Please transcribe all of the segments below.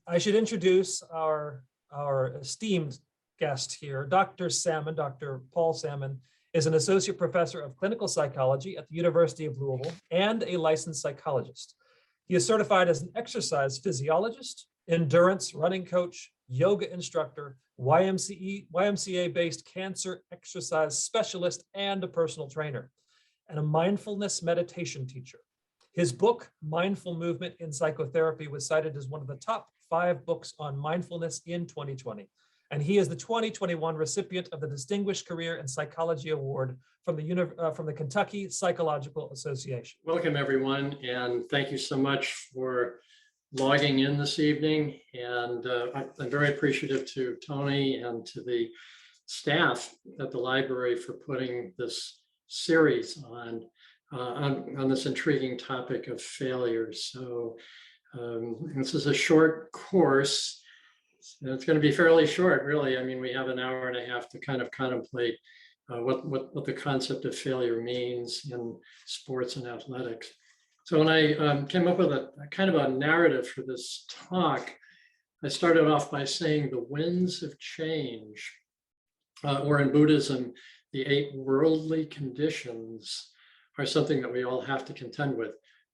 I should introduce our esteemed guest here. Dr. Salmon, Dr. Paul Salmon, is an associate professor of clinical psychology at the University of Louisville and a licensed psychologist. He is certified as an exercise physiologist, endurance running coach, yoga instructor, YMCA-based cancer exercise specialist, and a personal trainer, and a mindfulness meditation teacher. His book, Mindful Movement in Psychotherapy, was cited as one of the top 5 books on mindfulness in 2020. And he is the 2021 recipient of the Distinguished Career in Psychology Award from the Kentucky Psychological Association. Welcome, everyone, and thank you so much for logging in this evening. And I'm very appreciative to Tony and to the staff at the library for putting this series on this intriguing topic of failure. So this is a short course. It's going to be fairly short, really. I mean, we have an hour and a half to kind of contemplate what the concept of failure means in sports and athletics. So when I came up with a kind of a narrative for this talk, I started off by saying the winds of change, or in Buddhism, the 8 worldly conditions are something that we all have to contend with.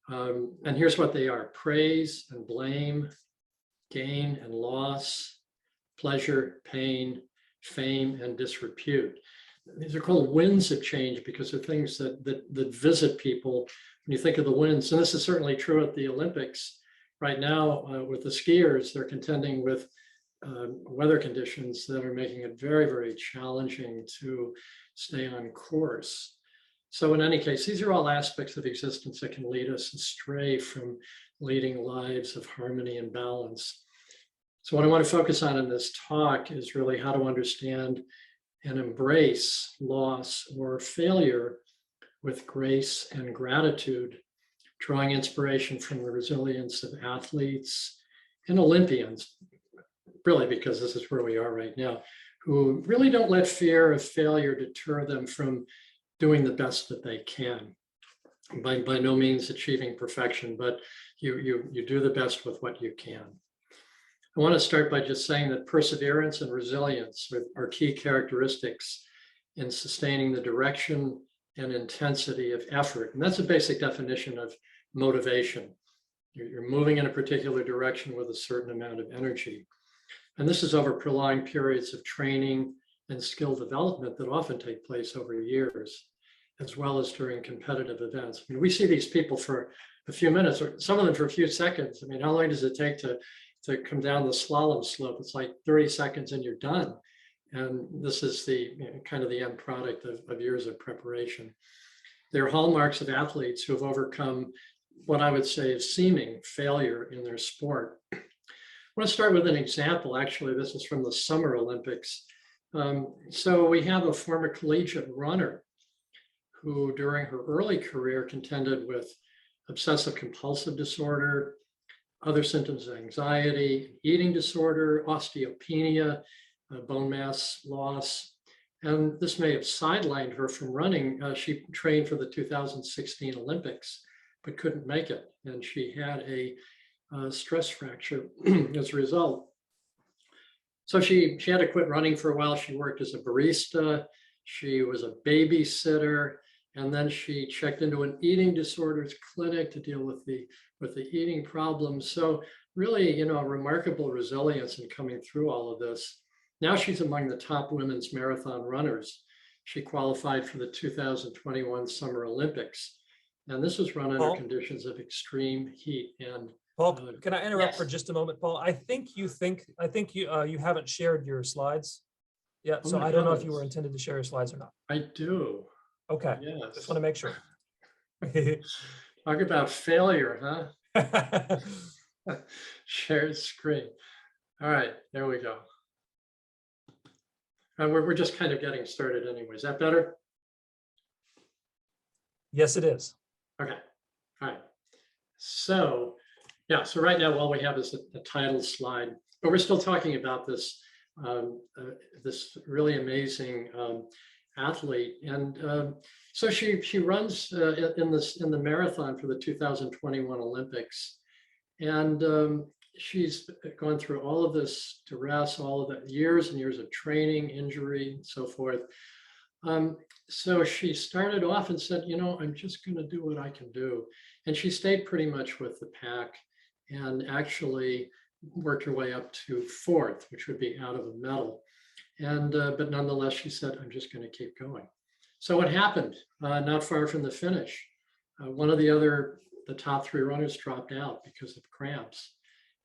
And here's what they are: praise and blame, gain and loss, pleasure, pain, fame, and disrepute. These are called winds of change because they're things that visit people when you think of the winds. And this is certainly true at the Olympics. Right now, with the skiers, they're contending with weather conditions that are making it very, very challenging to stay on course. So in any case, these are all aspects of existence that can lead us astray from leading lives of harmony and balance. So what I want to focus on in this talk is really how to understand and embrace loss or failure with grace and gratitude, drawing inspiration from the resilience of athletes and Olympians, really because this is where we are right now, who really don't let fear of failure deter them from doing the best that they can. By no means achieving perfection, but you do the best with what you can. I want to start by just saying that perseverance and resilience are key characteristics in sustaining the direction and intensity of effort. And that's a basic definition of motivation. You're moving in a particular direction with a certain amount of energy. And this is over prolonged periods of training and skill development that often take place over years, as well as during competitive events. I mean, we see these people for a few minutes, or some of them for a few seconds. I mean, how long does it take to come down the slalom slope? It's like 30 seconds and you're done. And this is the kind of the end product of years of preparation. They're hallmarks of athletes who have overcome what I would say is seeming failure in their sport. I want to start with an example. Actually, this is from the Summer Olympics. So we have a former collegiate runner who during her early career contended with obsessive compulsive disorder, other symptoms of anxiety, eating disorder, osteopenia, bone mass loss. And this may have sidelined her from running. She trained for the 2016 Olympics, but couldn't make it. And she had a stress fracture as a result. So she had to quit running for a while. She worked as a barista. She was a babysitter. And then she checked into an eating disorders clinic to deal with the eating problems. So really, remarkable resilience in coming through all of this. Now she's among the top women's marathon runners. She qualified for the 2021 Summer Olympics. And this was run under conditions of extreme heat. And Paul, can I interrupt for just a moment, Paul? I think you haven't shared your slides yet. So I don't know if you were intended to share your slides or not. I do. Okay. Yes. Just want to make sure. Talk about failure, huh? Shared screen. All right, there we go. We're just kind of getting started anyway. Is that better? Yes, it is. Okay. All right. So, yeah, so right now all we have is the title slide, but we're still talking about this, this really amazing athlete. And so she runs in the marathon for the 2021 Olympics. And she's gone through all of this duress, all of the years and years of training, injury, and so forth. So she started off and said, I'm just going to do what I can do. And she stayed pretty much with the pack and actually worked her way up to fourth, which would be out of a medal. And but nonetheless, she said, I'm just going to keep going. So what happened? Not far from the finish, one of the top three runners dropped out because of cramps.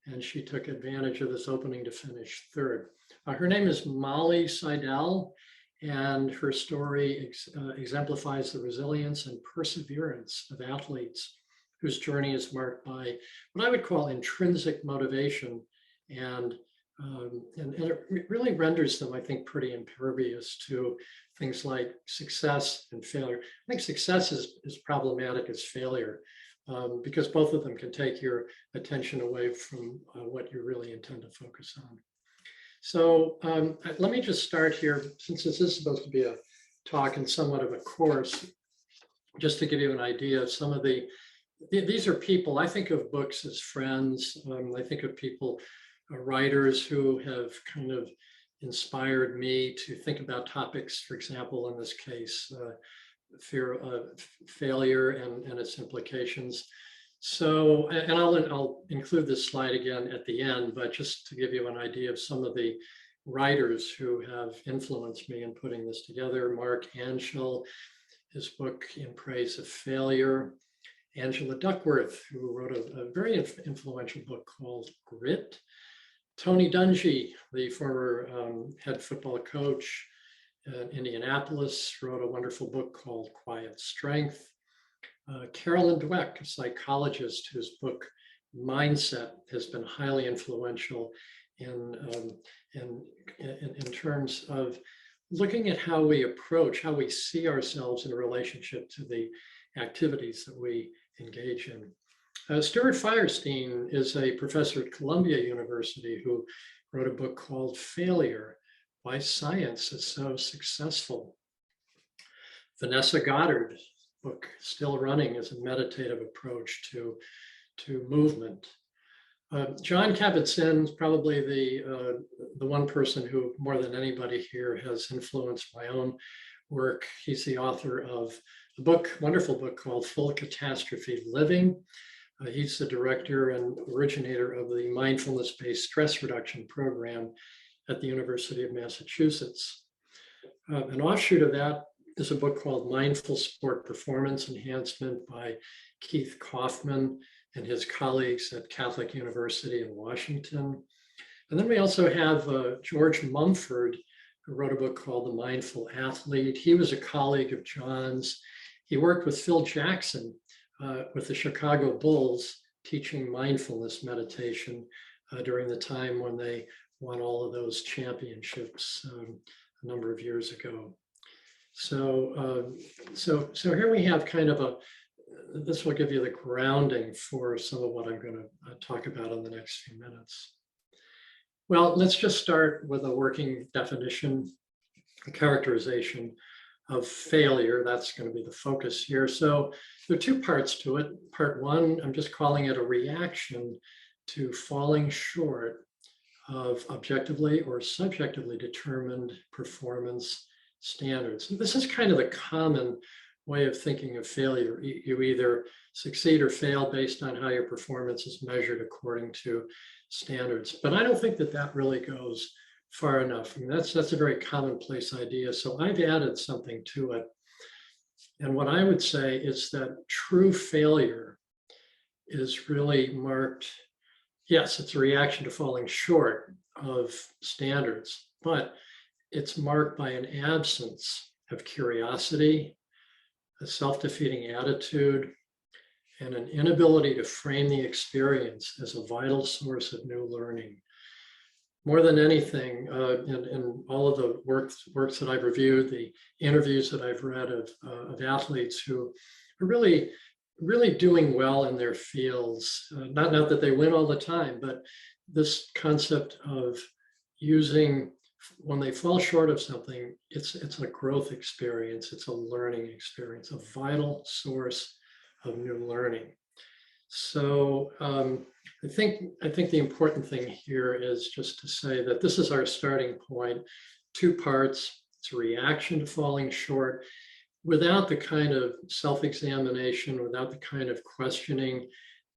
And she took advantage of this opening to finish third. Her name is Molly Seidel, and her story exemplifies the resilience and perseverance of athletes whose journey is marked by what I would call intrinsic motivation, and it really renders them, I think, pretty impervious to things like success and failure. I think success is problematic as failure, because both of them can take your attention away from what you really intend to focus on. So let me just start here, since this is supposed to be a talk and somewhat of a course, just to give you an idea of some of these are people. I think of books as friends. I think of people, writers who have kind of inspired me to think about topics, for example, in this case, fear of failure and its implications. So, and I'll include this slide again at the end, but just to give you an idea of some of the writers who have influenced me in putting this together. Mark Anschel, his book In Praise of Failure. Angela Duckworth, who wrote a very influential book called Grit. Tony Dungy, the former head football coach in Indianapolis, wrote a wonderful book called Quiet Strength. Carolyn Dweck, a psychologist whose book Mindset has been highly influential in terms of looking at how we approach, how we see ourselves in relationship to the activities that we engage in. Stuart Firestein is a professor at Columbia University who wrote a book called Failure: Why Science is So Successful. Vanessa Goddard, book still running, as a meditative approach to movement. John Kabat-Zinn is probably the one person who, more than anybody here, has influenced my own work. He's the author of a wonderful book called Full Catastrophe Living. He's the director and originator of the mindfulness-based stress reduction program at the University of Massachusetts. An offshoot of that is a book called Mindful Sport Performance Enhancement by Keith Kaufman and his colleagues at Catholic University in Washington. And then we also have George Mumford, who wrote a book called The Mindful Athlete. He was a colleague of John's. He worked with Phil Jackson with the Chicago Bulls, teaching mindfulness meditation during the time when they won all of those championships a number of years ago. So here we have kind of this will give you the grounding for some of what I'm going to talk about in the next few minutes. Well, let's just start with a working definition, a characterization of failure. That's going to be the focus here. So there are two parts to it. Part one, I'm just calling it a reaction to falling short of objectively or subjectively determined performance standards. This is kind of the common way of thinking of failure. You either succeed or fail based on how your performance is measured according to standards. But I don't think that really goes far enough. I mean, that's a very commonplace idea. So I've added something to it. And what I would say is that true failure is really marked, yes, it's a reaction to falling short of standards, but it's marked by an absence of curiosity, a self-defeating attitude, and an inability to frame the experience as a vital source of new learning. More than anything, in all of the works that I've reviewed, the interviews that I've read of athletes who are really doing well in their fields, not that they win all the time, but this concept of using, when they fall short of something, it's a growth experience, it's a learning experience, a vital source of new learning. So I think the important thing here is just to say that this is our starting point, 2 parts. It's a reaction to falling short without the kind of self-examination, without the kind of questioning,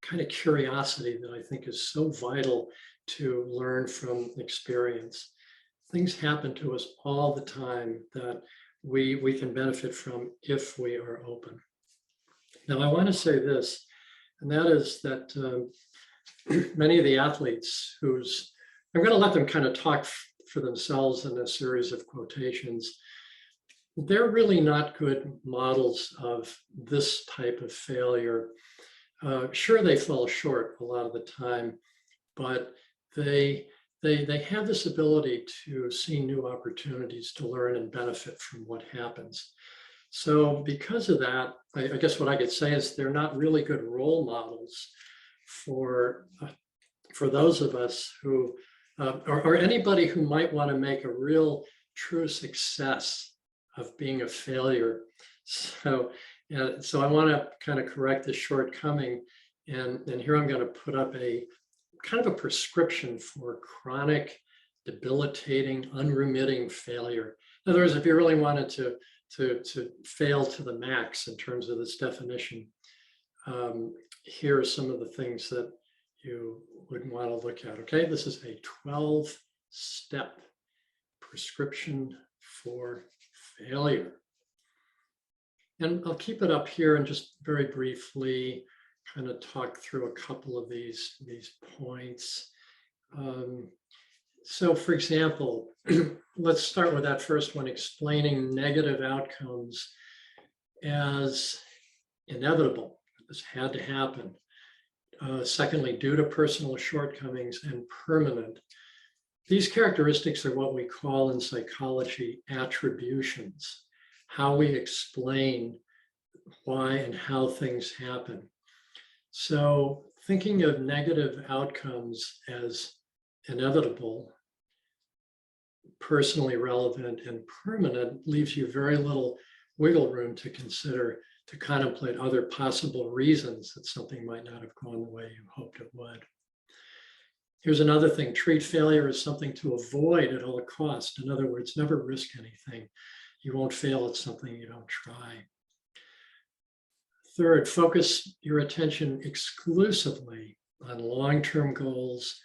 kind of curiosity that I think is so vital to learn from experience. Things happen to us all the time that we can benefit from if we are open. Now, I want to say this, and that is that many of the athletes whose, I'm going to let them kind of talk for themselves in a series of quotations. They're really not good models of this type of failure. Sure, they fall short a lot of the time, but they have this ability to see new opportunities to learn and benefit from what happens. So because of that, I guess what I could say is they're not really good role models for those of us who, or anybody who might want to make a real true success of being a failure. So I want to kind of correct this shortcoming. And here I'm going to put up a kind of a prescription for chronic, debilitating, unremitting failure. In other words, if you really wanted to fail to the max in terms of this definition, here are some of the things that you would want to look at. Okay, this is a 12-step prescription for failure. And I'll keep it up here and just very briefly kind of talk through a couple of these points. So for example, let's start with that first one, explaining negative outcomes as inevitable. This had to happen. Secondly, due to personal shortcomings and permanent. These characteristics are what we call in psychology attributions, how we explain why and how things happen. So thinking of negative outcomes as inevitable, personally relevant, and permanent leaves you very little wiggle room to consider, to contemplate other possible reasons that something might not have gone the way you hoped it would. Here's another thing, treat failure as something to avoid at all costs. In other words, never risk anything. You won't fail at something you don't try. Third, focus your attention exclusively on long-term goals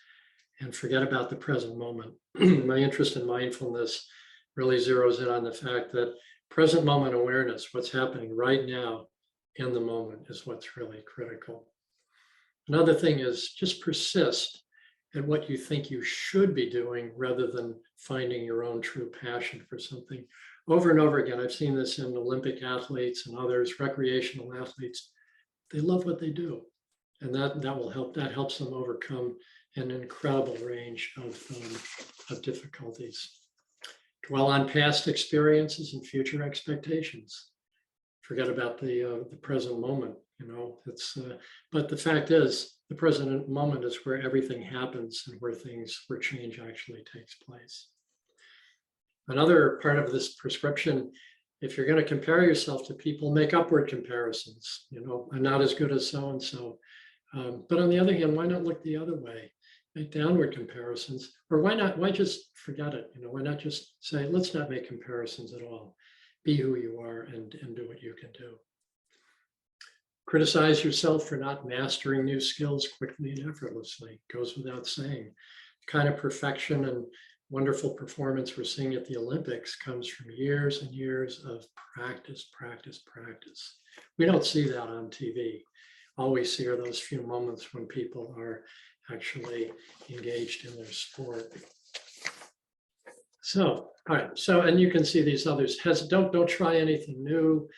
and forget about the present moment. My interest in mindfulness really zeroes in on the fact that present moment awareness, what's happening right now in the moment, is what's really critical. Another thing is just persist at what you think you should be doing rather than finding your own true passion for something. Over and over again, I've seen this in Olympic athletes and others, recreational athletes. They love what they do, and that will help. That helps them overcome an incredible range of difficulties. Dwell on past experiences and future expectations. Forget about the present moment. You know, but the fact is, the present moment is where everything happens and where change actually takes place. Another part of this prescription, if you're going to compare yourself to people, make upward comparisons. You know, I'm not as good as so-and-so. But on the other hand, why not look the other way? Make downward comparisons, or why just forget it? You know, why not just say, let's not make comparisons at all. Be who you are and do what you can do. Criticize yourself for not mastering new skills quickly and effortlessly. Goes without saying. The kind of perfection and wonderful performance we're seeing at the Olympics comes from years and years of practice, practice, practice. We don't see that on TV. All we see are those few moments when people are actually engaged in their sport. So, all right. So, and you can see these others. Don't try anything new.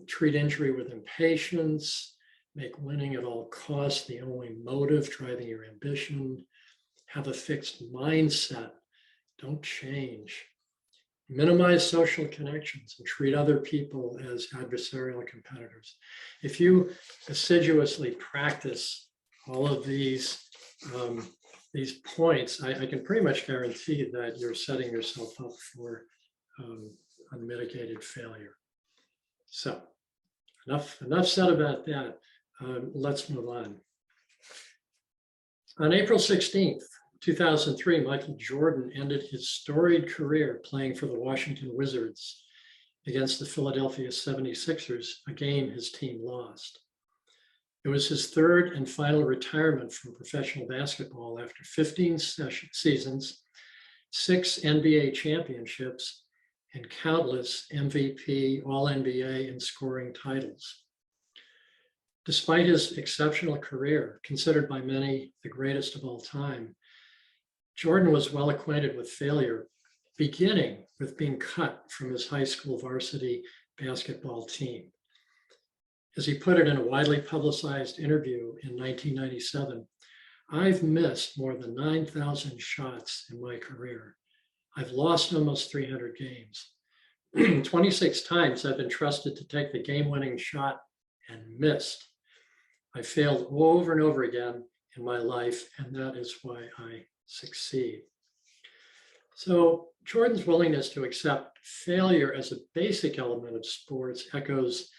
Treat injury with impatience. Make winning at all costs the only motive driving your ambition. Have a fixed mindset. Don't change. Minimize social connections and treat other people as adversarial competitors. If you assiduously practice all of these points, I can pretty much guarantee that you're setting yourself up for unmitigated failure. So enough said about that. Let's move on. On April 16th, 2003, Michael Jordan ended his storied career playing for the Washington Wizards against the Philadelphia 76ers, a game his team lost. It was his third and final retirement from professional basketball after 15 seasons, 6 NBA championships, and countless MVP, All-NBA, and scoring titles. Despite his exceptional career, considered by many the greatest of all time, Jordan was well acquainted with failure, beginning with being cut from his high school varsity basketball team. As he put it in a widely publicized interview in 1997, "I've missed more than 9,000 shots in my career. I've lost almost 300 games. 26 times I've been trusted to take the game-winning shot and missed. I failed over and over again in my life, and that is why I succeed." So Jordan's willingness to accept failure as a basic element of sports echoes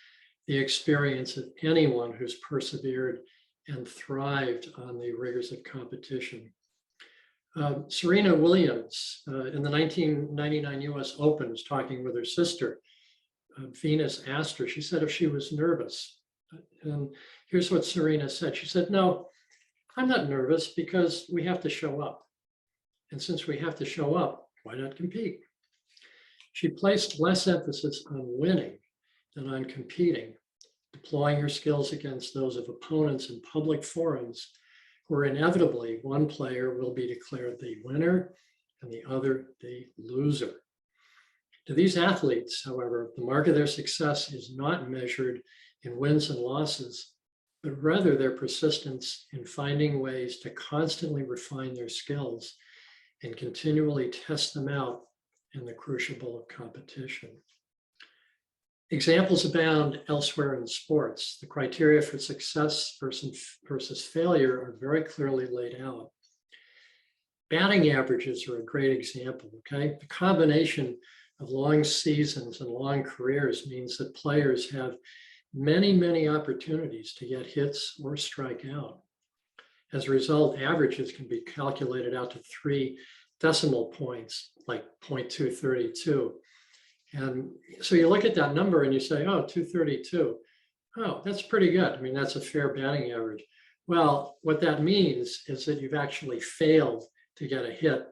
the experience of anyone who's persevered and thrived on the rigors of competition. Serena Williams in the 1999 US Open was talking with her sister. Venus asked her, she said if she was nervous. And here's what Serena said. She said, "No, I'm not nervous because we have to show up. And since we have to show up, why not compete?" She placed less emphasis on winning than on competing, deploying her skills against those of opponents in public forums where inevitably one player will be declared the winner and the other the loser. To these athletes, however, the mark of their success is not measured in wins and losses, but rather their persistence in finding ways to constantly refine their skills and continually test them out in the crucible of competition. Examples abound elsewhere in sports. The criteria for success versus failure are very clearly laid out. Batting averages are a great example, okay? The combination of long seasons and long careers means that players have many opportunities to get hits or strike out. As a result, averages can be calculated out to 3 decimal points, like 0.232. And so you look at that number and you say, oh, 232. Oh, that's pretty good. I mean, that's a fair batting average. Well, what that means is that you've actually failed to get a hit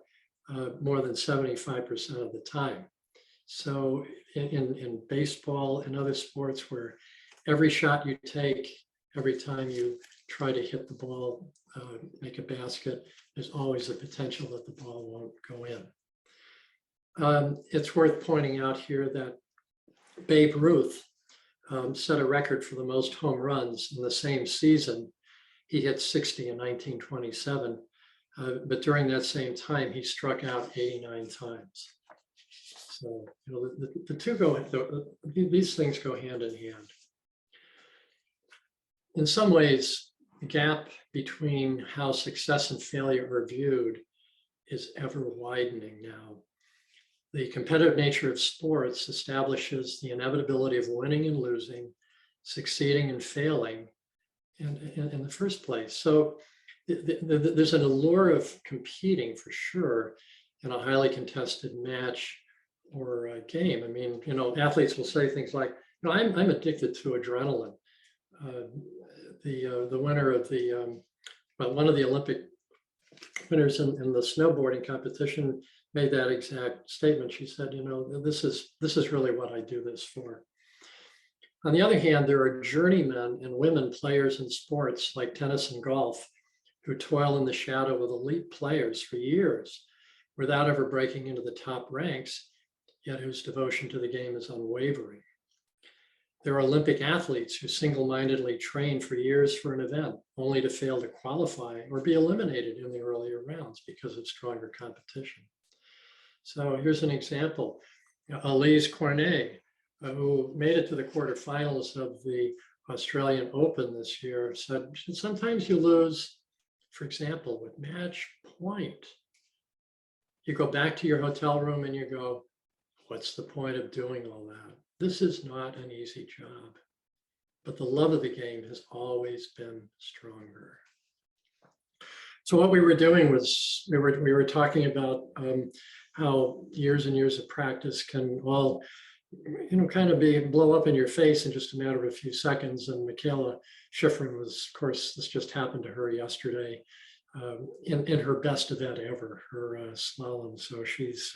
more than 75% of the time. So in baseball and other sports where every shot you take, every time you try to hit the ball, make a basket, there's always a potential that the ball won't go in. It's worth pointing out here that Babe Ruth set a record for the most home runs in the same season. He hit 60 in 1927, but during that same time, he struck out 89 times. So, you know, the two these things go hand in hand. In some ways, the gap between how success and failure are viewed is ever widening now. The competitive nature of sports establishes the inevitability of winning and losing, succeeding and failing in the first place. So there's an allure of competing for sure in a highly contested match or a game. I mean, you know, athletes will say things like, "No, I'm addicted to adrenaline." The winner of one of the Olympic winners in the snowboarding competition made that exact statement. She said, "You know, this is really what I do this for." On the other hand, there are journeymen and women players in sports like tennis and golf who toil in the shadow of elite players for years without ever breaking into the top ranks, yet whose devotion to the game is unwavering. There are Olympic athletes who single-mindedly train for years for an event, only to fail to qualify or be eliminated in the earlier rounds because of stronger competition. So here's an example. Elise Cornet, who made it to the quarterfinals of the Australian Open this year, said, sometimes you lose, for example, with match point. You go back to your hotel room and you go, what's the point of doing all that? This is not an easy job. but the love of the game has always been stronger. So what we were doing was we were talking about how years and years of practice can all, kind of blow up in your face in just a matter of a few seconds. And Michaela Schifrin was, of course, this just happened to her yesterday in her best event ever, her slalom. So she's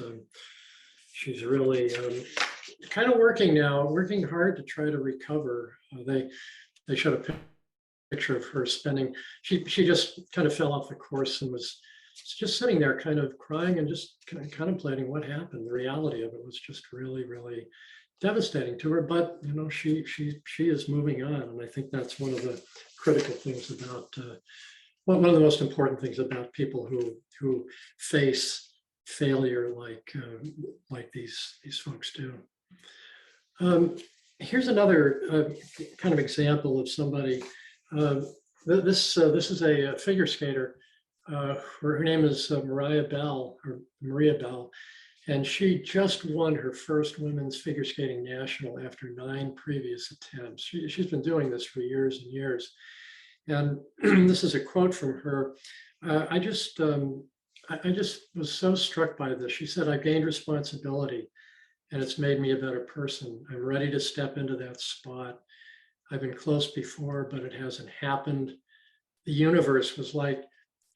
really kind of working hard to try to recover. They showed a picture of her spending. She just kind of fell off the course and was just sitting there kind of crying and just kind of contemplating what happened. The reality of it was just really, really devastating to her, but she is moving on. And I think that's one of the critical things about one of the most important things about people who face failure like these folks do. Here's another kind of example of somebody. This is a figure skater. Her name is Maria Bell, and she just won her first women's figure skating national after 9 previous attempts. She's been doing this for years and years. And this is a quote from her. I just was so struck by this. She said, "I've gained responsibility and it's made me a better person. I'm ready to step into that spot. I've been close before, but it hasn't happened. The universe was like,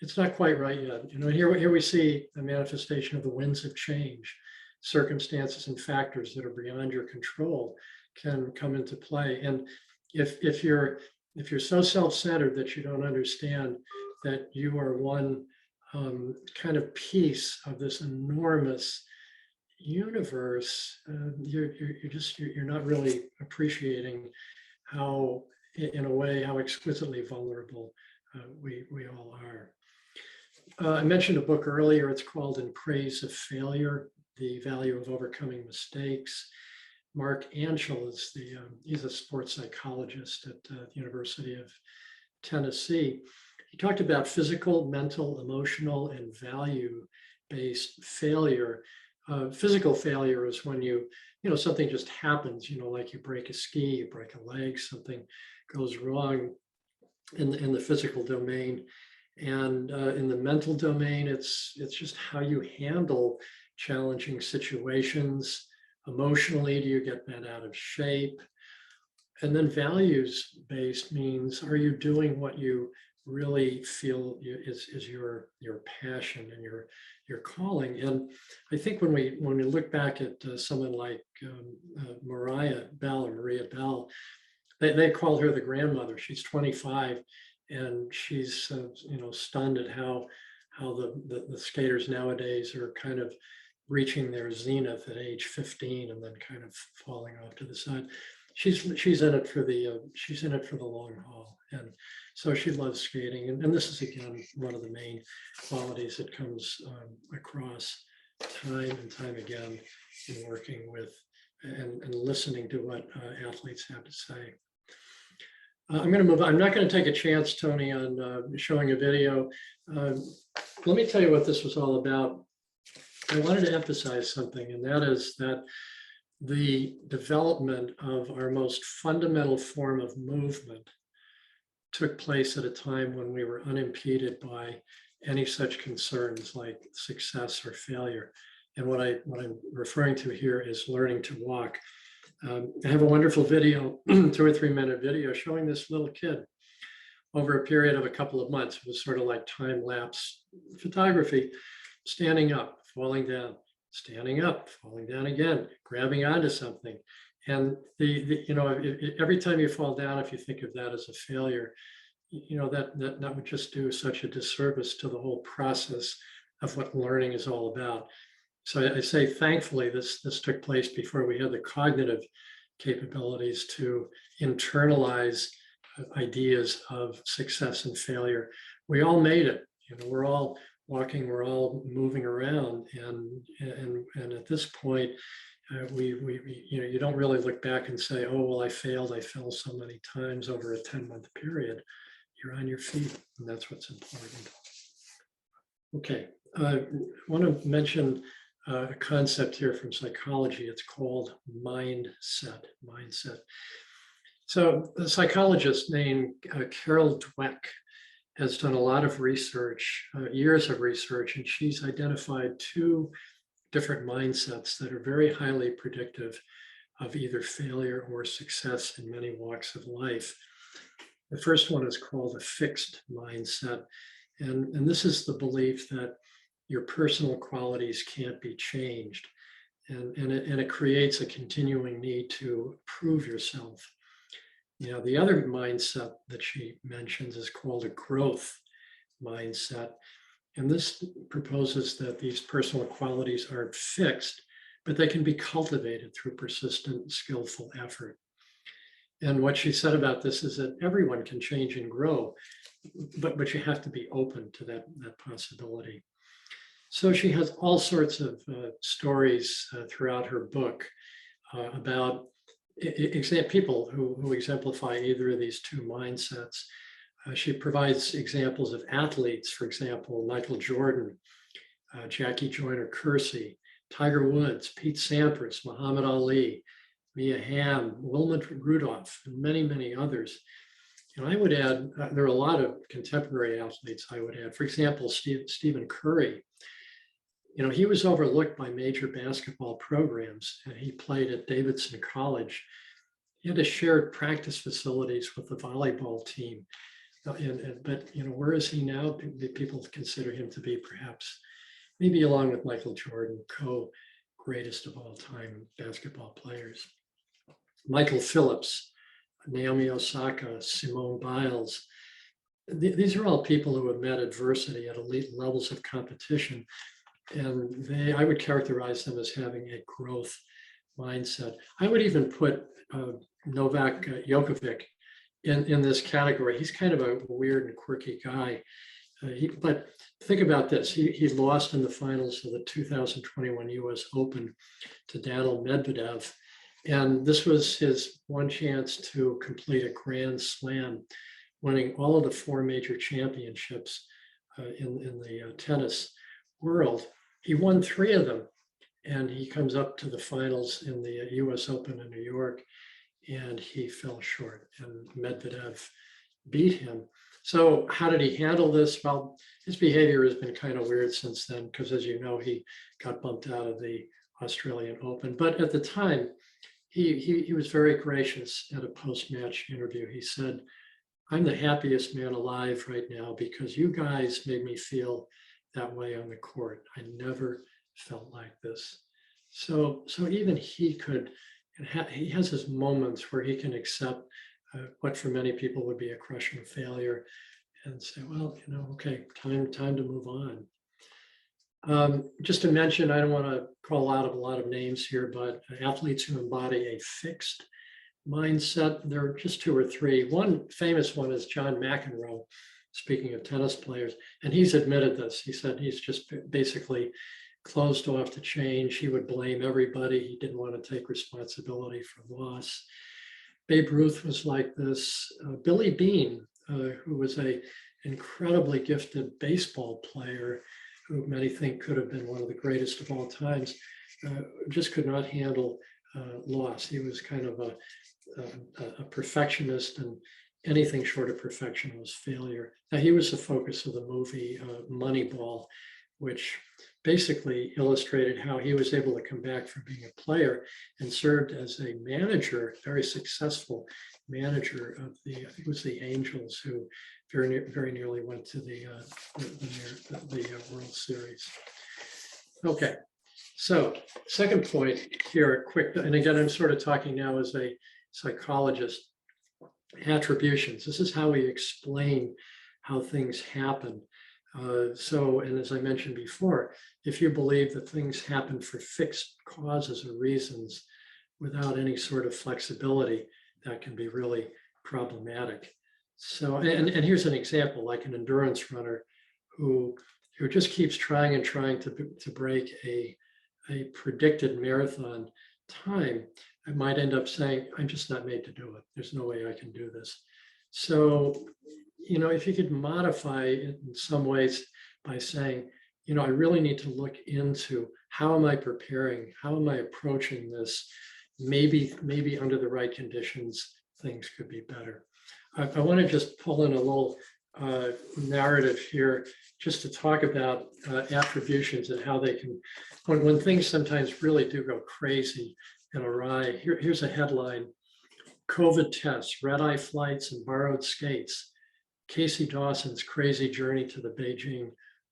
it's not quite right yet." Here we see a manifestation of the winds of change. Circumstances and factors that are beyond your control can come into play. And if you're so self-centered that you don't understand that you are one kind of piece of this enormous universe, you're not really appreciating how, in a way, how exquisitely vulnerable we all are. I mentioned a book earlier. It's called In Praise of Failure: The Value of Overcoming Mistakes. Mark Anschel is he's a sports psychologist at the University of Tennessee. He talked about physical, mental, emotional, and value-based failure. Physical failure is when something just happens, like you break a ski, you break a leg, something goes wrong in the physical domain. And in the mental domain, it's just how you handle challenging situations. Emotionally, do you get bent out of shape? And then values-based means, are you doing what you really feel is your passion and your calling? And I think when we look back at someone like Maria Bell, they called her the grandmother. She's 25, and she's stunned at how the skaters nowadays are kind of reaching their zenith at age 15 and then kind of falling off to the side. She's in it for the long haul, and so she loves skating. And this is again one of the main qualities that comes across time and time again in working with and listening to what athletes have to say. I'm going to move on. I'm not going to take a chance, Tony, on showing a video. Let me tell you what this was all about. I wanted to emphasize something, and that is that the development of our most fundamental form of movement took place at a time when we were unimpeded by any such concerns like success or failure. And what I'm referring to here is learning to walk. I have a wonderful video, 2 or 3 minute video showing this little kid over a period of a couple of months. It was sort of like time-lapse photography, standing up, falling down, standing up, falling down again, grabbing onto something. And every time you fall down, if you think of that as a failure, that would just do such a disservice to the whole process of what learning is all about. So I say, thankfully, this took place before we had the cognitive capabilities to internalize ideas of success and failure. We all made it. We're all walking, we're all moving around, and at this point, you don't really look back and say, oh well, I fell so many times over a 10-month period. You're on your feet, and that's what's important. Okay, I want to mention a concept here from psychology. It's called mindset. So a psychologist named Carol Dweck has done a lot of research, years of research, and she's identified two different mindsets that are very highly predictive of either failure or success in many walks of life. The first one is called a fixed mindset. And this is the belief that your personal qualities can't be changed. And it creates a continuing need to prove yourself. You know, the other mindset that she mentions is called a growth mindset. And this proposes that these personal qualities aren't fixed, but they can be cultivated through persistent, skillful effort. And what she said about this is that everyone can change and grow, but you have to be open to that possibility. So she has all sorts of stories throughout her book about people who exemplify either of these two mindsets. She provides examples of athletes, for example, Michael Jordan, Jackie Joyner-Kersee, Tiger Woods, Pete Sampras, Muhammad Ali, Mia Hamm, Wilma Rudolph, and many, many others. And I would add, there are a lot of contemporary athletes I would add. For example, Stephen Curry. You know, he was overlooked by major basketball programs, and he played at Davidson College. He had a shared practice facilities with the volleyball team. But, you know, where is he now? People consider him to be perhaps, maybe along with Michael Jordan, co-greatest of all time basketball players. Michael Phillips, Naomi Osaka, Simone Biles. These are all people who have met adversity at elite levels of competition. And I would characterize them as having a growth mindset. I would even put Novak Djokovic in this category. He's kind of a weird and quirky guy. But think about this. He lost in the finals of the 2021 US Open to Daniil Medvedev. And this was his one chance to complete a Grand Slam, winning all of the four major championships in the tennis world. He won three of them, and he comes up to the finals in the US Open in New York, and he fell short, and Medvedev beat him. So how did he handle this? Well, his behavior has been kind of weird since then, because as you know, he got bumped out of the Australian Open. But at the time, he was very gracious at a post-match interview. He said, "I'm the happiest man alive right now because you guys made me feel that way on the court. I never felt like this." So even he could, he has his moments where he can accept what for many people would be a crushing failure and say, well, you know, okay, time to move on. Just to mention, I don't want to call out a lot of names here, but athletes who embody a fixed mindset, there are just two or three. One famous one is John McEnroe, speaking of tennis players, and he's admitted this. He said he's just basically closed off to change. He would blame everybody. He didn't want to take responsibility for loss. Babe Ruth was like this. Billy Beane, who was an incredibly gifted baseball player, who many think could have been one of the greatest of all times, just could not handle loss. He was kind of a perfectionist, and anything short of perfection was failure. Now, he was the focus of the movie Moneyball, which basically illustrated how he was able to come back from being a player and served as a manager, very successful manager of the, I think it was the Angels, who very nearly went to the World Series. Okay, so second point here, quick, and again, I'm sort of talking now as a psychologist. Attributions. This is how we explain how things happen. And as I mentioned before, if you believe that things happen for fixed causes or reasons without any sort of flexibility, that can be really problematic. So, and here's an example, like an endurance runner who just keeps trying and trying to break a predicted marathon time. I might end up saying, I'm just not made to do it. There's no way I can do this. So, you know, if you could modify it in some ways by saying, you know, I really need to look into how am I preparing? How am I approaching this? Maybe under the right conditions, things could be better. I want to just pull in a little narrative here just to talk about attributions and how they can, when things sometimes really do go crazy and awry. Here's a headline: COVID tests, red-eye flights, and borrowed skates. Casey Dawson's crazy journey to the Beijing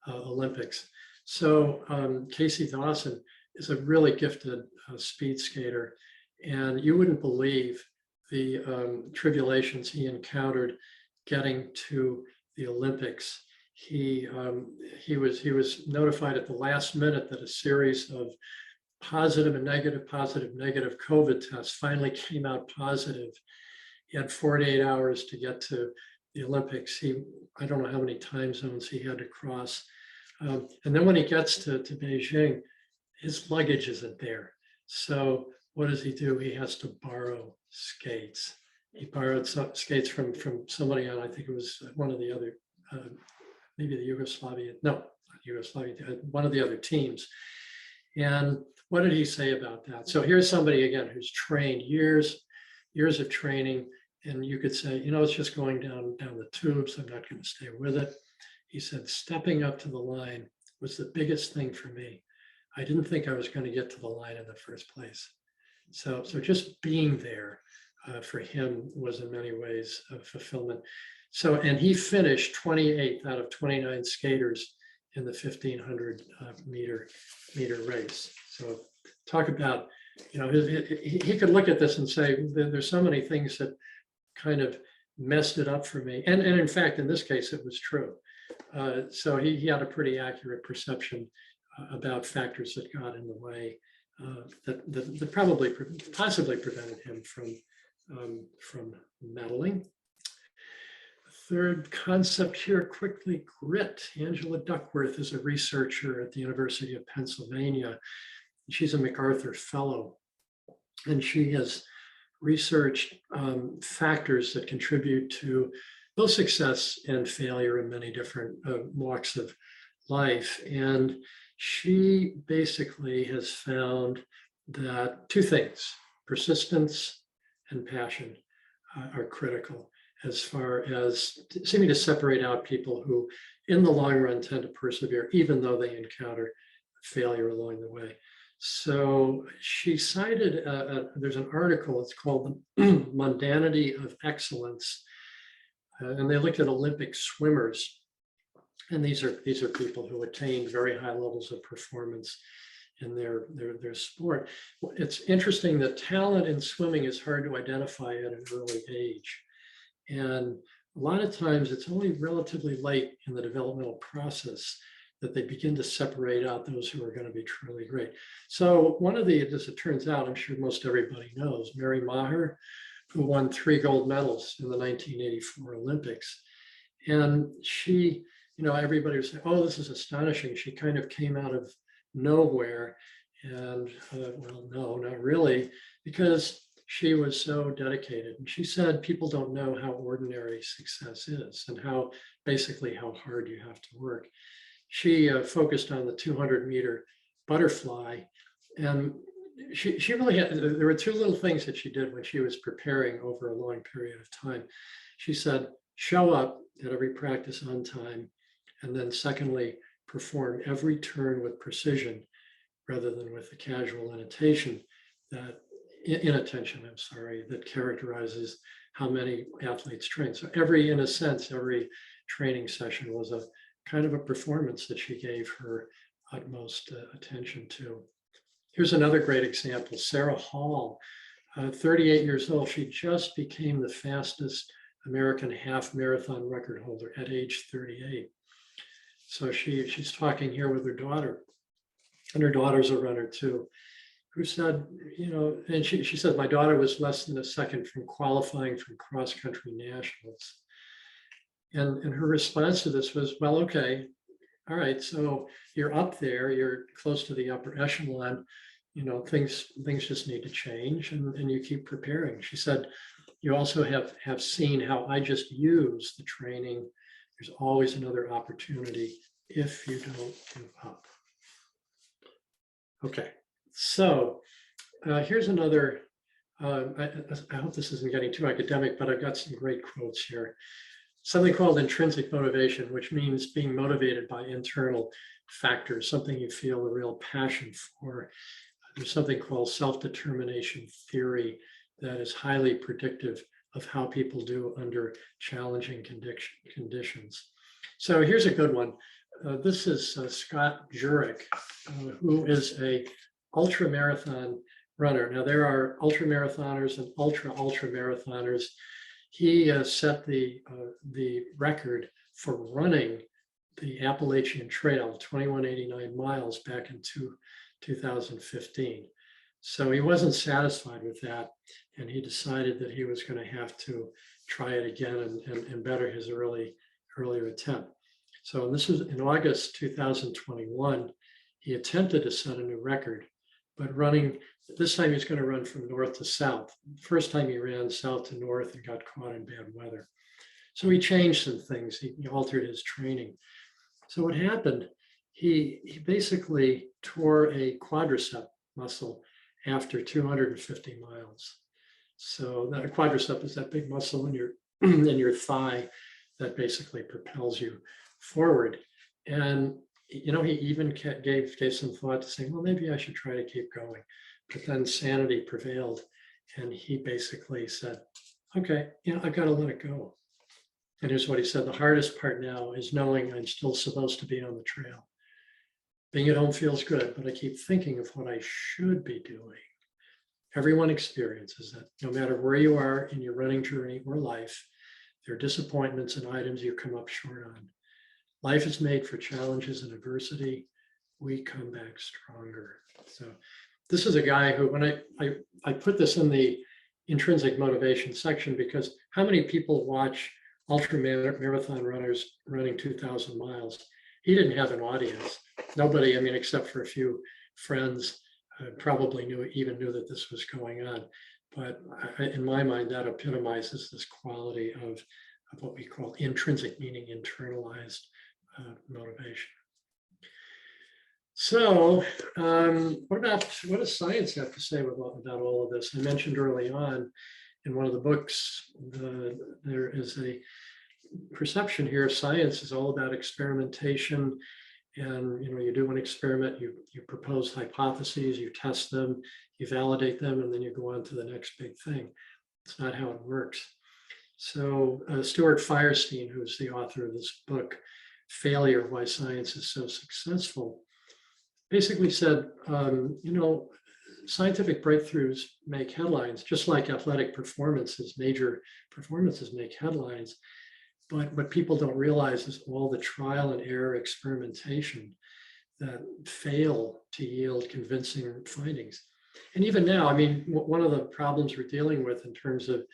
Olympics. So Casey Dawson is a really gifted speed skater, and you wouldn't believe the tribulations he encountered getting to the Olympics. He was notified at the last minute that a series of positive and negative COVID tests finally came out positive. He had 48 hours to get to the Olympics. I don't know how many time zones he had to cross. And then when he gets to Beijing, his luggage isn't there. So what does he do? He has to borrow skates. He borrowed some skates from somebody on, I think it was one of the other, maybe the Yugoslavia, no, not Yugoslavia, one of the other teams. And what did he say about that? So here's somebody, again, who's trained years of training, and you could say, you know, it's just going down the tubes. I'm not going to stay with it. He said, stepping up to the line was the biggest thing for me. I didn't think I was going to get to the line in the first place. So just being there for him was in many ways a fulfillment. So, and he finished 28th out of 29 skaters in the 1500 meter race. So talk about, you know, he could look at this and say, there's so many things that kind of messed it up for me. And in fact, in this case, it was true. So he had a pretty accurate perception about factors that got in the way that probably possibly prevented him from medaling. Third concept here, quickly, grit. Angela Duckworth is a researcher at the University of Pennsylvania. She's a MacArthur Fellow, and she has researched factors that contribute to both success and failure in many different walks of life. And she basically has found that two things, persistence and passion, are critical as far as seeming to separate out people who in the long run tend to persevere, even though they encounter failure along the way. So she cited, there's an article, it's called The Mundanity of Excellence. And they looked at Olympic swimmers. And these are people who attained very high levels of performance in their sport. It's interesting that talent in swimming is hard to identify at an early age. And a lot of times it's only relatively late in the developmental process that they begin to separate out those who are going to be truly great. So one of the, as it turns out, I'm sure most everybody knows, Mary Maher, who won 3 gold medals in the 1984 Olympics. And she, you know, everybody was saying, oh, this is astonishing. She kind of came out of nowhere. And well, no, not really, because she was so dedicated. And she said, people don't know how ordinary success is and how basically how hard you have to work. She focused on the 200-meter butterfly. And she really had, there were 2 little things that she did when she was preparing over a long period of time. She said, show up at every practice on time. And then secondly, perform every turn with precision rather than with the casual inattention that that characterizes how many athletes train. So in a sense, every training session was a kind of a performance that she gave her utmost attention to. Here's another great example, Sarah Hall, 38 years old. She just became the fastest American half marathon record holder at age 38. So she's talking here with her daughter, and her daughter's a runner too, who said, you know, and she said, my daughter was less than a second from qualifying for cross-country nationals. And her response to this was, well, okay, all right, so you're up there, you're close to the upper echelon, you know, things just need to change, and you keep preparing. She said, you also have seen how I just use the training. There's always another opportunity if you don't give up. Okay, so here's another I hope this isn't getting too academic, but I've got some great quotes here. Something called intrinsic motivation, which means being motivated by internal factors, something you feel a real passion for. There's something called self-determination theory that is highly predictive of how people do under challenging conditions. So here's a good one. This is Scott Jurek, who is a ultra marathon runner. Now there are ultra marathoners and ultra marathoners. He set the record for running the Appalachian Trail, 2189 miles back in 2015. So he wasn't satisfied with that, and he decided that he was going to have to try it again and better his earlier attempt. So this was in August 2021. He attempted to set a new record, but running, this time he's going to run from north to south. First time he ran south to north and got caught in bad weather. So he changed some things. He altered his training. So what happened, he basically tore a quadricep muscle after 250 miles. So that quadricep is that big muscle in your thigh that basically propels you forward. And he even gave some thought to saying, well, maybe I should try to keep going. But then sanity prevailed, and he basically said, okay, I've got to let it go. And here's what he said: the hardest part now is knowing I'm still supposed to be on the trail. Being at home feels good, but I keep thinking of what I should be doing. Everyone experiences that. No matter where you are in your running journey or life, there are disappointments and items you come up short on. Life is made for challenges and adversity. We come back stronger. So this is a guy who, when I put this in the intrinsic motivation section, because how many people watch ultra marathon runners running 2,000 miles? He didn't have an audience. Nobody, except for a few friends, probably even knew that this was going on. But in my mind, that epitomizes this quality of what we call intrinsic, meaning internalized motivation. So what does science have to say about all of this? I mentioned early on in one of the books, there is a perception here. Science is all about experimentation. And you do an experiment, you propose hypotheses, you test them, you validate them, and then you go on to the next big thing. It's not how it works. So Stuart Firestein, who's the author of this book, Failure: Why Science is So Successful, basically said, scientific breakthroughs make headlines, just like athletic performances, major performances make headlines. But what people don't realize is all the trial and error experimentation that fail to yield convincing findings. And even now, one of the problems we're dealing with in terms of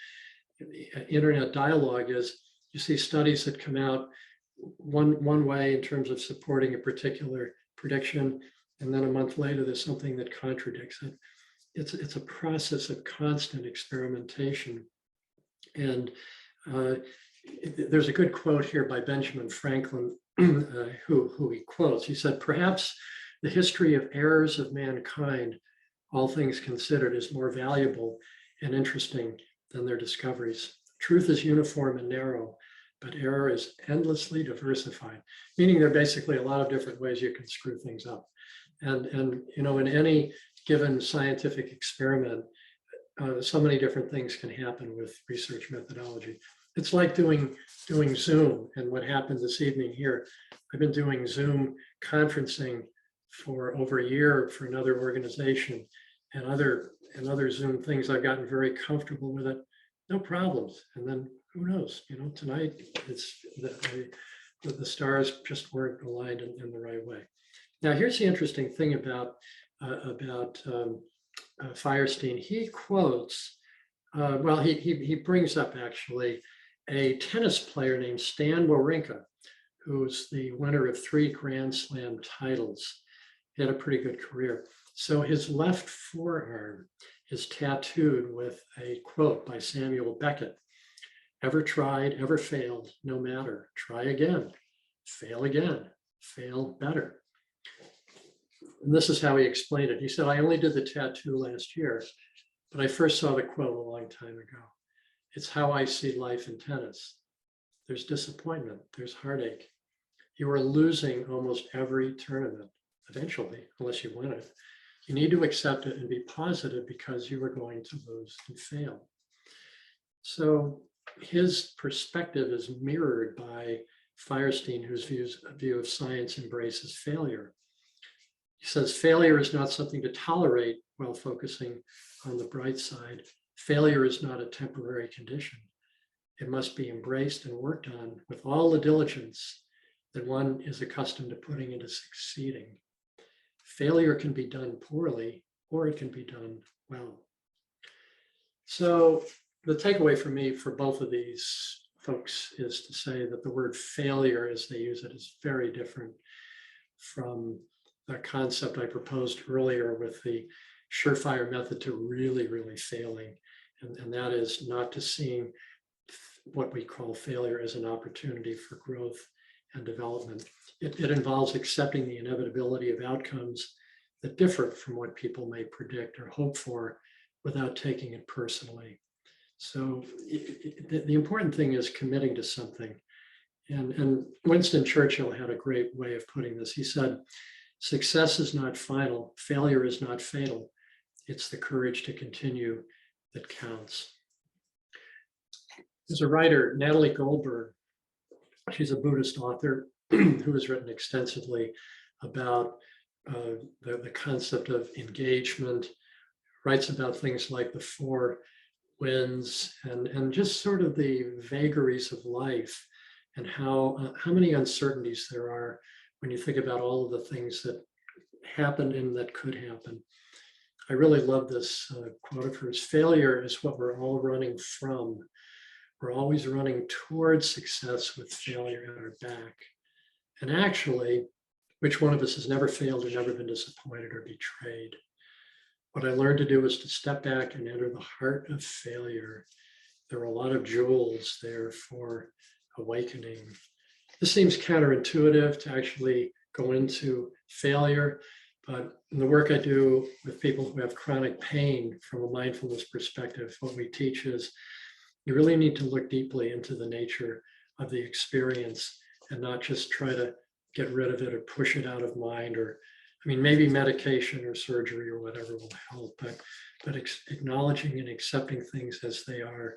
internet dialogue is you see studies that come out one way in terms of supporting a particular prediction, and then a month later there's something that contradicts it. It's a process of constant experimentation. And there's a good quote here by Benjamin Franklin, who he quotes. He said, "Perhaps the history of errors of mankind, all things considered, is more valuable and interesting than their discoveries. Truth is uniform and narrow, but error is endlessly diversified," meaning there are basically a lot of different ways you can screw things up. And in any given scientific experiment, so many different things can happen with research methodology. It's like doing Zoom, and what happened this evening here. I've been doing Zoom conferencing for over a year for another organization, and other Zoom things. I've gotten very comfortable with it, no problems. And then who knows? Tonight it's the stars just weren't aligned in the right way. Now here's the interesting thing about Firestein. He quotes, he brings up actually a tennis player named Stan Wawrinka, who's the winner of 3 Grand Slam titles. He had a pretty good career. So his left forearm is tattooed with a quote by Samuel Beckett: "Ever tried, ever failed, no matter. Try again, fail better." And this is how he explained it. He said, "I only did the tattoo last year, but I first saw the quote a long time ago. It's how I see life in tennis. There's disappointment, there's heartache. You are losing almost every tournament eventually, unless you win it. You need to accept it and be positive because you are going to lose and fail. So his perspective is mirrored by Firestein, whose view of science embraces failure. He says failure is not something to tolerate while focusing on the bright side. Failure is not a temporary condition. It must be embraced and worked on with all the diligence that one is accustomed to putting into succeeding. Failure can be done poorly, or it can be done well. So the takeaway for me for both of these folks is to say that the word failure, as they use it, is very different from the concept I proposed earlier with the surefire method to really, really failing. And that is not to seeing what we call failure as an opportunity for growth and development. It involves accepting the inevitability of outcomes that differ from what people may predict or hope for without taking it personally. So the important thing is committing to something. And Winston Churchill had a great way of putting this. He said, success is not final, failure is not fatal. It's the courage to continue that counts. There's a writer, Natalie Goldberg. She's a Buddhist author who has written extensively about the concept of engagement, writes about things like the four winds and just sort of the vagaries of life and how many uncertainties there are when you think about all of the things that happened and that could happen. I really love this quote of hers. Failure is what we're all running from. We're always running towards success with failure at our back. And actually, which one of us has never failed or never been disappointed or betrayed? What I learned to do is to step back and enter the heart of failure. There are a lot of jewels there for awakening. This seems counterintuitive to actually go into failure, but in the work I do with people who have chronic pain from a mindfulness perspective, what we teach is you really need to look deeply into the nature of the experience and not just try to get rid of it or push it out of mind, or I mean, maybe medication or surgery or whatever will help, but acknowledging and accepting things as they are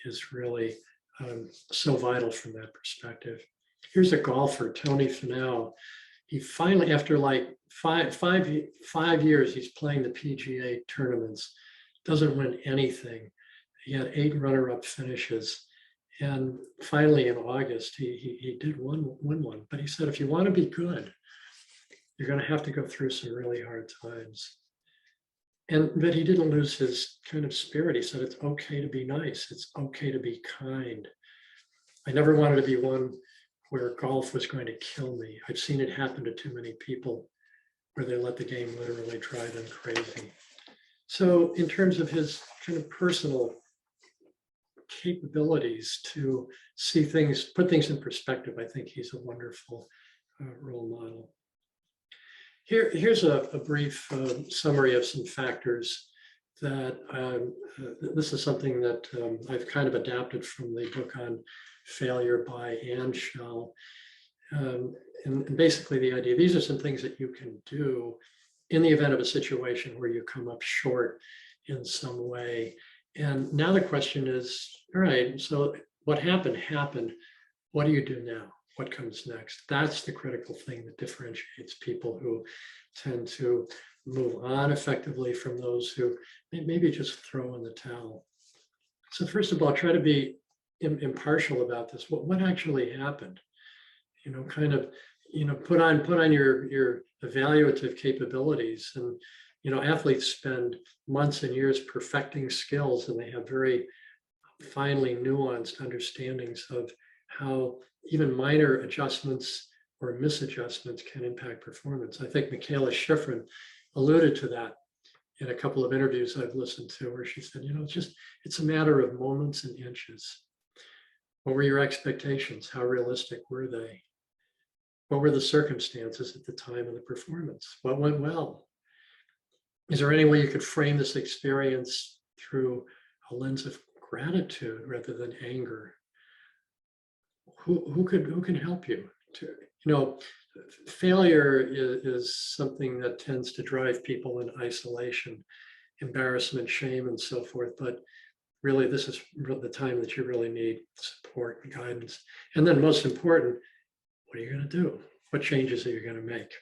is really so vital from that perspective. Here's a golfer, Tony Finau. He finally, after like five years, he's playing the PGA tournaments, doesn't win anything. He had 8 runner-up finishes. And finally in August, he did win one. But he said, if you want to be good, you're going to have to go through some really hard times. But he didn't lose his kind of spirit. He said, it's okay to be nice. It's okay to be kind. I never wanted to be one where golf was going to kill me. I've seen it happen to too many people where they let the game literally drive them crazy. So in terms of his kind of personal capabilities to see things, put things in perspective, I think he's a wonderful role model. Here's a brief summary of some factors that this is something that I've kind of adapted from the book on failure by Ann Schell. And basically the idea, these are some things that you can do in the event of a situation where you come up short in some way. And now the question is, all right, so what happened. What do you do now? What comes next? That's the critical thing that differentiates people who tend to move on effectively from those who maybe just throw in the towel. So first of all, try to be impartial about this. What actually happened? You know, kind of, you know, put on your evaluative capabilities. And, you know, athletes spend months and years perfecting skills, and they have very finely nuanced understandings of how even minor adjustments or misadjustments can impact performance. I think Michaela Schifrin alluded to that in a couple of interviews I've listened to, where she said, you know, it's a matter of moments and inches. What were your expectations? How realistic were they? What were the circumstances at the time of the performance? What went well? Is there any way you could frame this experience through a lens of gratitude rather than anger. Who can help you to, failure is something that tends to drive people in isolation, embarrassment, shame, and so forth. But really, this is the time that you really need support and guidance. And then most important, what are you going to do? What changes are you going to make?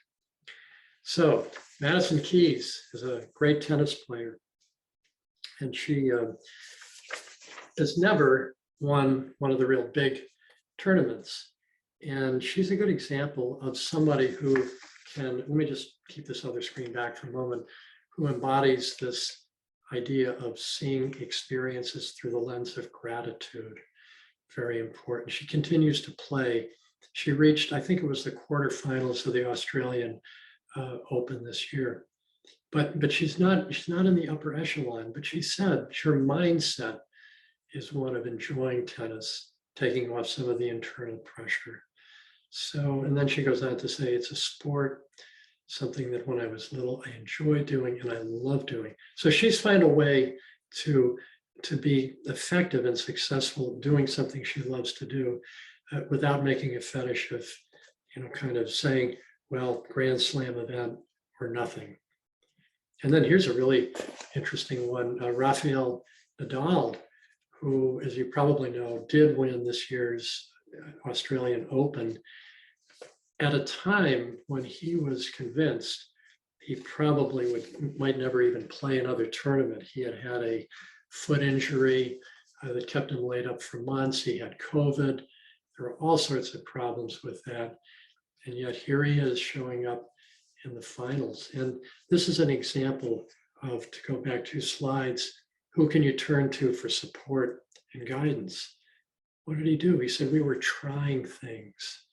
So Madison Keys is a great tennis player, and she has never won one of the real big tournaments. And she's a good example of somebody who can, let me just keep this other screen back for a moment, who embodies this idea of seeing experiences through the lens of gratitude. Very important. She continues to play. She reached, I think it was the quarterfinals of the Australian Open this year. But she's not in the upper echelon, but she said her mindset is one of enjoying tennis, taking off some of the internal pressure. So, and then she goes on to say it's a sport, something that when I was little, I enjoyed doing and I love doing. So she's found a way to be effective and successful doing something she loves to do without making a fetish of, kind of saying, well, Grand Slam event or nothing. And then here's a really interesting one. Rafael Nadal, who, as you probably know, did win this year's Australian Open at a time when he was convinced he probably might never even play another tournament. He had had a foot injury that kept him laid up for months. He had COVID. There were all sorts of problems with that. And yet here he is showing up in the finals. And this is an example of, to go back 2 slides, who can you turn to for support and guidance? What did he do? He said, we were trying things,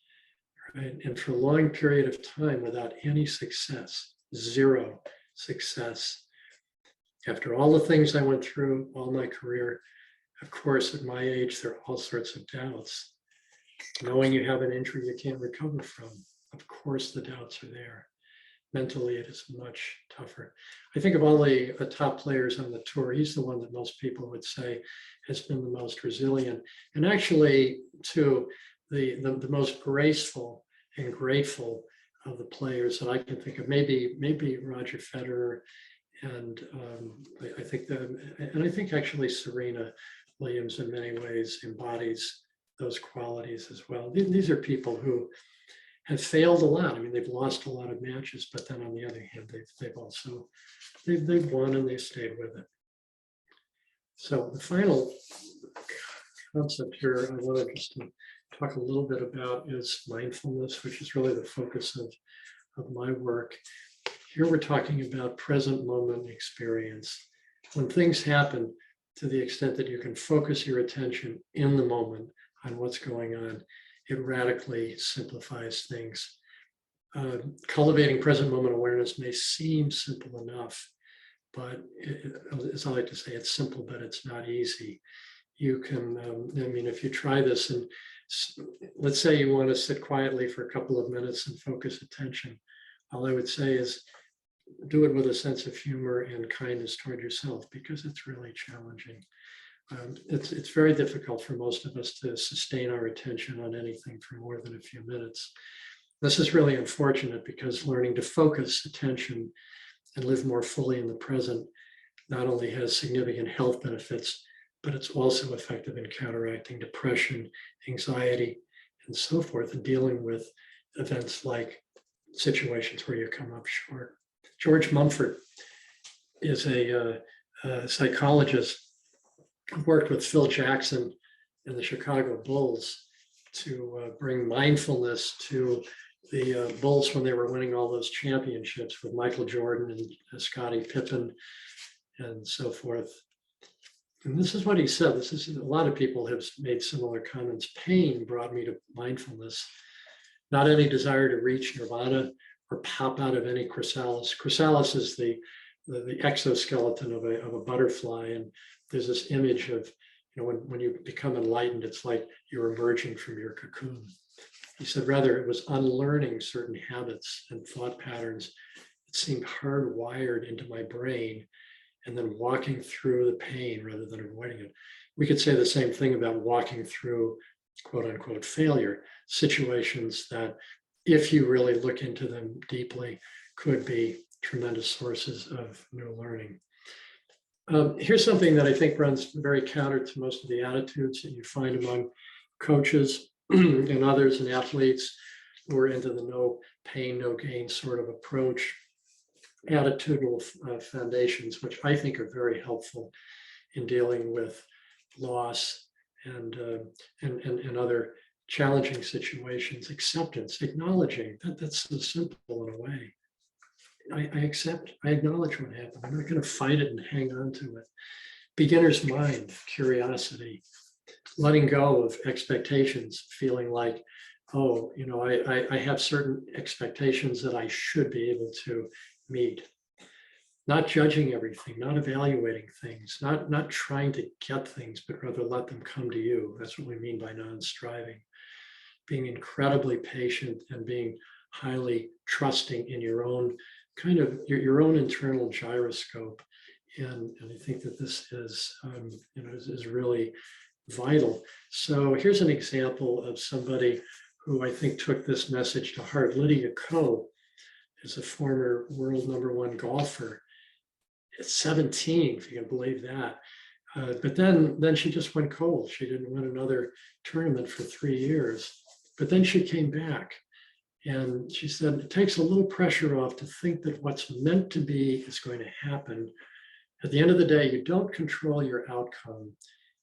right? And for a long period of time without any success, 0 success. After all the things I went through, all my career, of course, at my age, there are all sorts of doubts. Knowing you have an injury you can't recover from, of course, the doubts are there. Mentally, it is much tougher. I think of all the top players on the tour, he's the one that most people would say has been the most resilient. And actually, too, the most graceful and grateful of the players that I can think of, maybe Roger Federer, and I think actually Serena Williams in many ways embodies those qualities as well. These are people who have failed a lot. I mean, they've lost a lot of matches, but then on the other hand, they've also won and they've stayed with it. So the final concept here I wanted just to talk a little bit about is mindfulness, which is really the focus of my work. Here we're talking about present moment experience. When things happen, to the extent that you can focus your attention in the moment on what's going on, it radically simplifies things. Cultivating present moment awareness may seem simple enough, but as I like to say, it's simple, but it's not easy. You can, if you try this, and let's say you want to sit quietly for a couple of minutes and focus attention, all I would say is do it with a sense of humor and kindness toward yourself, because it's really challenging. It's very difficult for most of us to sustain our attention on anything for more than a few minutes. This is really unfortunate, because learning to focus attention and live more fully in the present not only has significant health benefits, but it's also effective in counteracting depression, anxiety, and so forth, and dealing with events like situations where you come up short. George Mumford is a psychologist who worked with Phil Jackson and the Chicago Bulls to bring mindfulness to the Bulls when they were winning all those championships with Michael Jordan and Scottie Pippen and so forth. And this is what he said. A lot of people have made similar comments. Pain brought me to mindfulness, not any desire to reach nirvana or pop out of any chrysalis. Chrysalis is the exoskeleton of a butterfly, and there's this image of, when you become enlightened, it's like you're emerging from your cocoon. He said rather it was unlearning certain habits and thought patterns that seemed hardwired into my brain and then walking through the pain rather than avoiding it. We could say the same thing about walking through quote unquote failure, situations that if you really look into them deeply could be tremendous sources of new learning. Here's something that I think runs very counter to most of the attitudes that you find among coaches and others and athletes who are into the no pain, no gain sort of approach, attitudinal foundations, which I think are very helpful in dealing with loss and other challenging situations. Acceptance, acknowledging that's so simple in a way. I accept, I acknowledge what happened. I'm not going to fight it and hang on to it. Beginner's mind, curiosity, letting go of expectations, feeling like, oh, you know, I have certain expectations that I should be able to meet. Not judging everything, not evaluating things, not trying to get things, but rather let them come to you. That's what we mean by non-striving. Being incredibly patient and being highly trusting in your own kind of your own internal gyroscope. And I think that this is, you know, is really vital. So here's an example of somebody who I think took this message to heart. Lydia Ko is a former world #1 golfer at 17, if you can believe that. But then she just went cold. She didn't win another tournament for 3 years. But then she came back. And she said, it takes a little pressure off to think that what's meant to be is going to happen. At the end of the day, you don't control your outcome,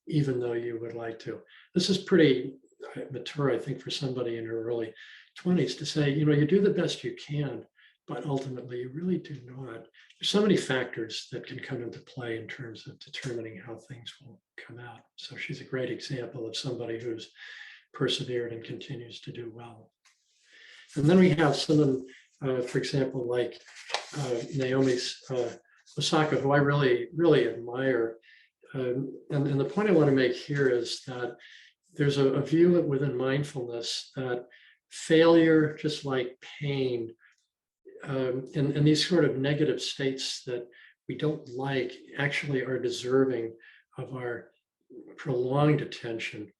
even though you would like to. This is pretty mature, I think, for somebody in her early 20s to say, you know, you do the best you can, but ultimately you really do not. There's so many factors that can come into play in terms of determining how things will come out. So she's a great example of somebody who's persevered and continues to do well. And then we have someone, for example, like Naomi Osaka, who I really, really admire. And the point I want to make here is that there's a view within mindfulness that failure, just like pain, and these sort of negative states that we don't like actually are deserving of our prolonged attention.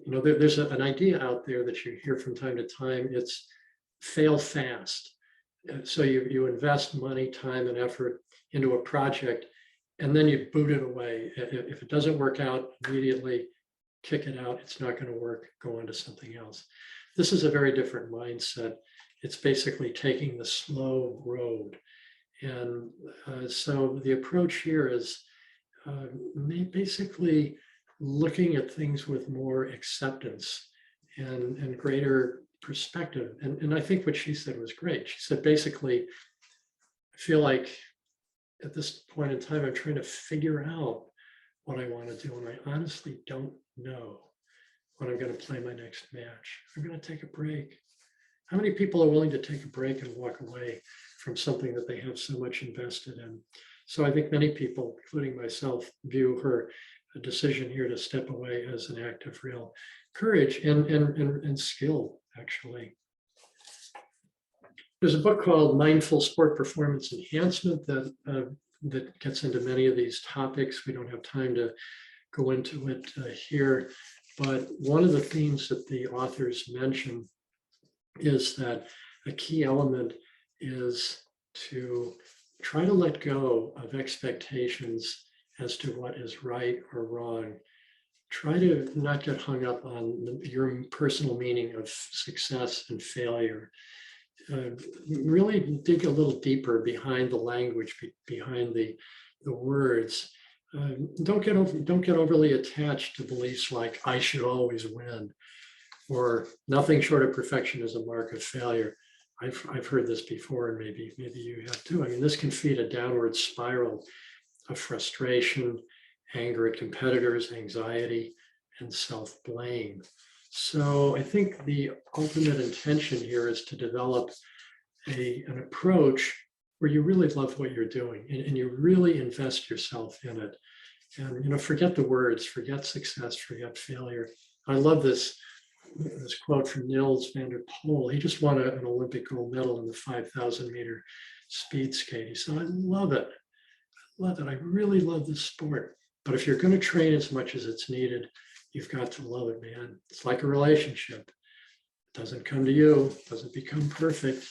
You know, there's an idea out there that you hear from time to time. It's fail fast. So you invest money, time, and effort into a project, and then you boot it away. If it doesn't work out immediately, kick it out. It's not going to work. Go on to something else. This is a very different mindset. It's basically taking the slow road. And so the approach here is basically looking at things with more acceptance and greater perspective. And I think what she said was great. She said, basically, I feel like at this point in time, I'm trying to figure out what I want to do. And I honestly don't know when I'm going to play my next match. I'm going to take a break. How many people are willing to take a break and walk away from something that they have so much invested in? So I think many people, including myself, view her decision here to step away as an act of real courage and skill, actually. There's a book called Mindful Sport Performance Enhancement that gets into many of these topics. We don't have time to go into it here, but one of the themes that the authors mention is that a key element is to try to let go of expectations as to what is right or wrong. Try to not get hung up on your personal meaning of success and failure. Really dig a little deeper behind the language, behind the words. Don't get overly attached to beliefs like I should always win, or nothing short of perfection is a mark of failure. I've heard this before, and maybe you have too. I mean, this can feed a downward spiral of frustration, anger at competitors, anxiety, and self-blame. So I think the ultimate intention here is to develop an approach where you really love what you're doing and you really invest yourself in it. And, you know, forget the words, forget success, forget failure. I love this quote from Niels van der Poel. He just won an Olympic gold medal in the 5,000 meter speed skate. He said, I love it. love that. I really love this sport. But if you're going to train as much as it's needed, you've got to love it, man. It's like a relationship. It doesn't come to you, it doesn't become perfect.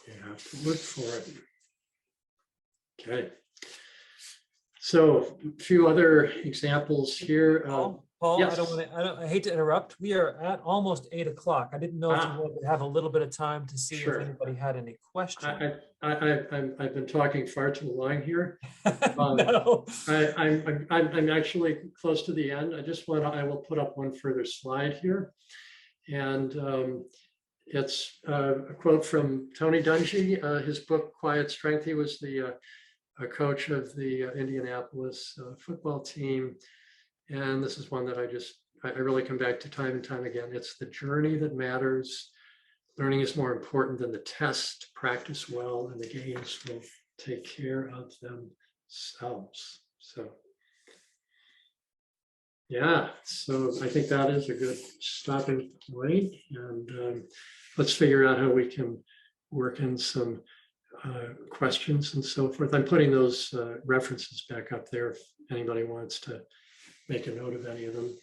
You have to look for it. Okay. So a few other examples here. Paul, yes. I hate to interrupt. We are at almost 8 o'clock. I didn't know if you wanted to have a little bit of time to see Sure. if anybody had any questions. I've been talking far too long here. No. I'm actually close to the end. I will put up one further slide here. And it's a quote from Tony Dungy, his book, Quiet Strength. He was the coach of the Indianapolis football team. And this is one that I really come back to time and time again. It's the journey that matters. Learning is more important than the test. Practice well, and the gains will take care of themselves. So, yeah, so I think that is a good stopping point. And let's figure out how we can work in some questions and so forth. I'm putting those references back up there if anybody wants to make a note of any of them.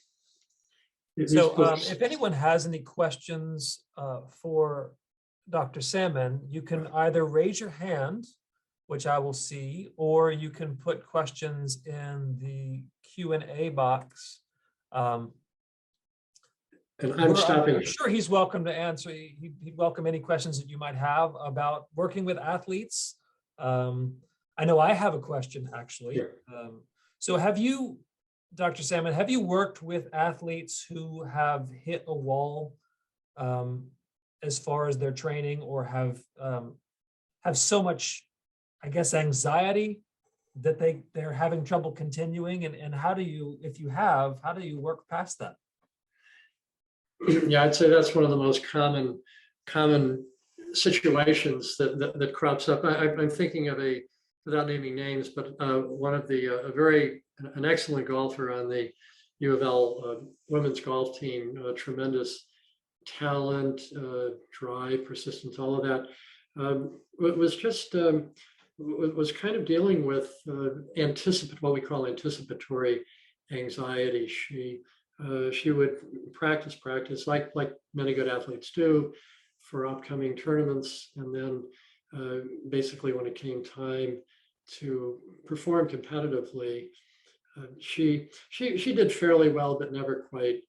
So if anyone has any questions for Dr. Salmon, you can either raise your hand, which I will see, or you can put questions in the Q&A box. And I'm stopping. I'm sure he's welcome to answer. He'd welcome any questions that you might have about working with athletes. I know I have a question, actually. Sure. So have you, Dr. Salmon, have you worked with athletes who have hit a wall as far as their training, or have so much, I guess, anxiety that they're having trouble continuing? And how do you, if you have, how do you work past that? Yeah, I'd say that's one of the most common situations that crops up. I'm thinking of without naming names, but one of an excellent golfer on the U of L women's golf team, tremendous talent, drive, persistence, all of that. It was just was kind of dealing with what we call anticipatory anxiety. She would practice like many good athletes do for upcoming tournaments, and then basically when it came time to perform competitively, she did fairly well, but never quite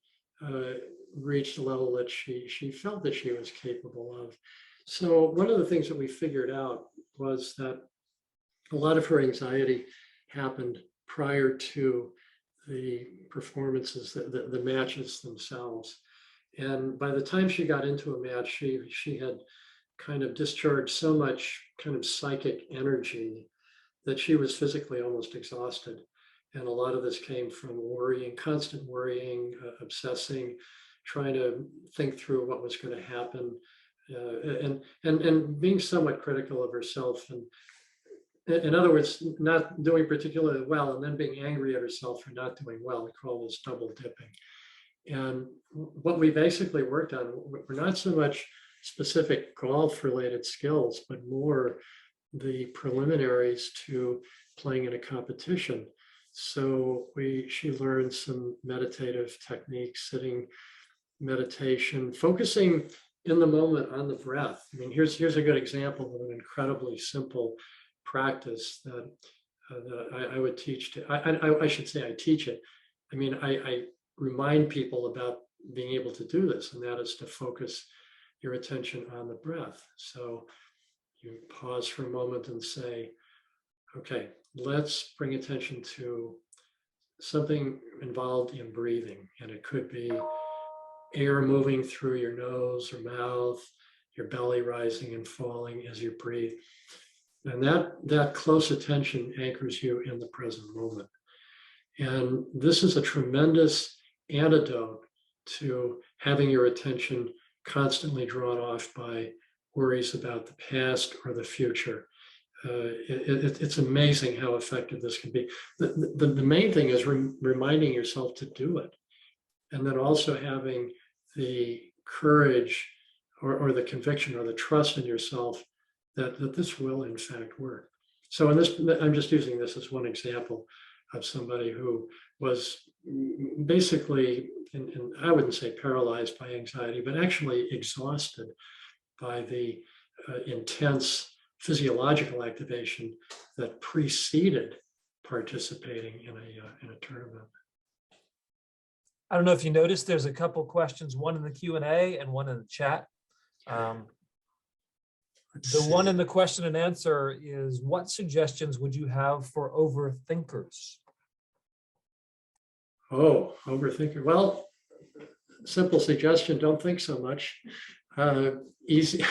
reached the level that she felt that she was capable of. So one of the things that we figured out was that a lot of her anxiety happened prior to the performances, the matches themselves. And by the time she got into a match, she had kind of discharged so much kind of psychic energy that she was physically almost exhausted. And a lot of this came from worrying, constant worrying, obsessing, trying to think through what was going to happen, and being somewhat critical of herself. And in other words, not doing particularly well, and then being angry at herself for not doing well. We call this double dipping. And what we basically worked on were not so much specific golf-related skills, but more the preliminaries to playing in a competition. So she learned some meditative techniques, sitting meditation, focusing in the moment on the breath. I mean, here's a good example of an incredibly simple practice that I would teach I should say I teach it. I mean, I remind people about being able to do this, and that is to focus your attention on the breath. So you pause for a moment and say, okay, let's bring attention to something involved in breathing. And it could be air moving through your nose or mouth, your belly rising and falling as you breathe. And that close attention anchors you in the present moment. And this is a tremendous antidote to having your attention constantly drawn off by worries about the past or the future. It's amazing how effective this can be. The main thing is reminding yourself to do it. And then also having the courage or the conviction or the trust in yourself that this will in fact work. So I'm just using this as one example of somebody who was basically, and I wouldn't say paralyzed by anxiety, but actually exhausted by the intense physiological activation that preceded participating in a tournament. I don't know if you noticed, there's a couple questions, one in the Q&A and one in the chat. The one in the question and answer is, what suggestions would you have for overthinkers? Oh, overthinker. Well, simple suggestion, don't think so much. Easy,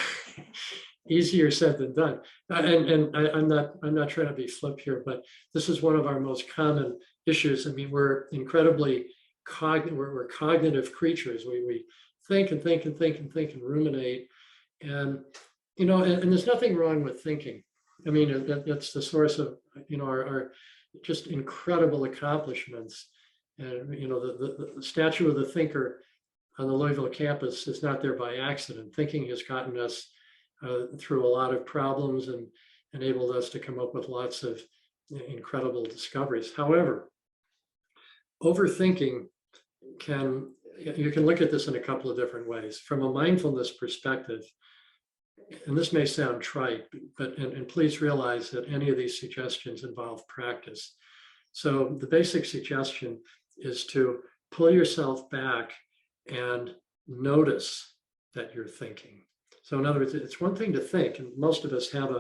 easier said than done. I'm not trying to be flip here, but this is one of our most common issues. I mean, we're incredibly we're cognitive creatures. We think and think and think and think and ruminate. And, you know, and there's nothing wrong with thinking. I mean, that's the source of, you know, our just incredible accomplishments. And, you know, the statue of the thinker on the Louisville campus is not there by accident. Thinking has gotten us through a lot of problems and enabled us to come up with lots of incredible discoveries. However, overthinking you can look at this in a couple of different ways. From a mindfulness perspective, and this may sound trite, but and please realize that any of these suggestions involve practice. So the basic suggestion is to pull yourself back and notice that you're thinking. So in other words, it's one thing to think, and most of us have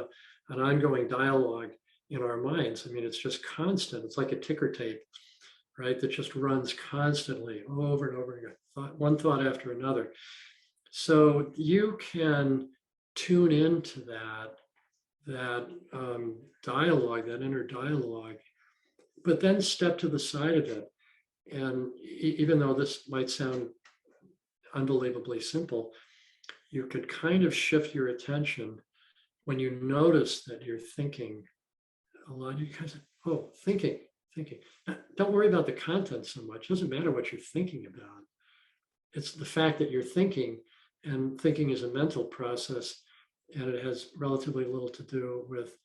an ongoing dialogue in our minds. I mean, it's just constant. It's like a ticker tape, right? That just runs constantly over and over again, one thought after another. So you can tune into that dialogue, that inner dialogue, but then step to the side of it. And even though this might sound unbelievably simple, you could kind of shift your attention when you notice that you're thinking. A lot of you guys, oh, thinking. Don't worry about the content so much. It doesn't matter what you're thinking about. It's the fact that you're thinking, and thinking is a mental process, and it has relatively little to do with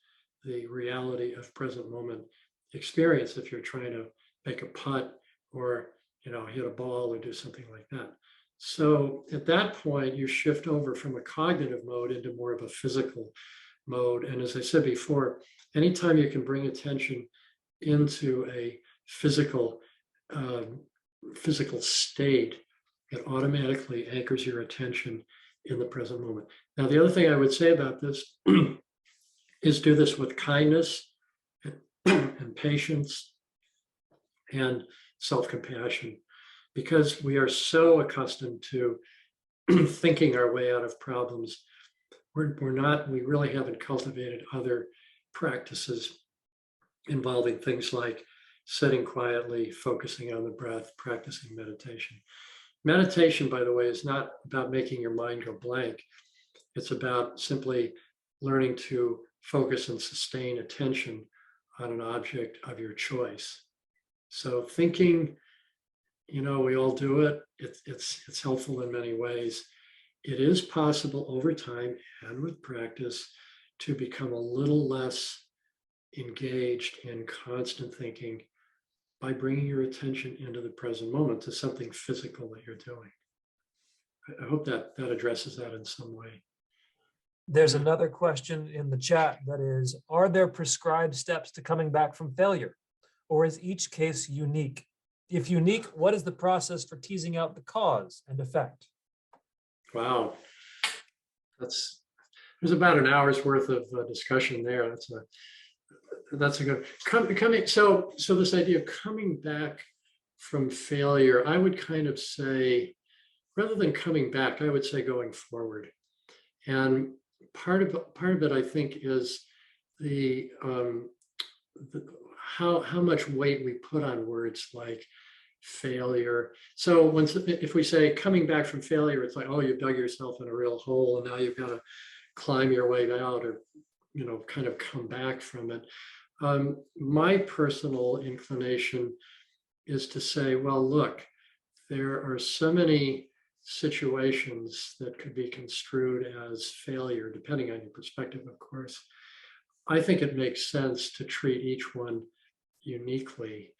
the reality of present moment experience if you're trying to make a putt or, you know, hit a ball or do something like that. So at that point, you shift over from a cognitive mode into more of a physical mode. And as I said before, anytime you can bring attention into a physical state, it automatically anchors your attention in the present moment. Now, the other thing I would say about this is do this with kindness and patience and self-compassion, because we are so accustomed to thinking our way out of problems. We really haven't cultivated other practices involving things like sitting quietly, focusing on the breath, practicing meditation. Meditation, by the way, is not about making your mind go blank. It's about simply learning to focus and sustain attention on an object of your choice. So thinking, you know, we all do it. It's helpful in many ways. It is possible over time and with practice to become a little less engaged in constant thinking by bringing your attention into the present moment to something physical that you're doing. I hope that addresses that in some way. There's another question in the chat that is, are there prescribed steps to coming back from failure, or is each case unique? If unique, what is the process for teasing out the cause and effect? Wow, there's about an hour's worth of discussion there. That's a good coming. So this idea of coming back from failure, I would kind of say, rather than coming back, I would say going forward. And part of it, I think, is how much weight we put on words like failure. So if we say coming back from failure, it's like, oh, you've dug yourself in a real hole and now you've got to climb your way out, or, you know, kind of come back from it. My personal inclination is to say, well, look, there are so many situations that could be construed as failure, depending on your perspective, of course. I think it makes sense to treat each one uniquely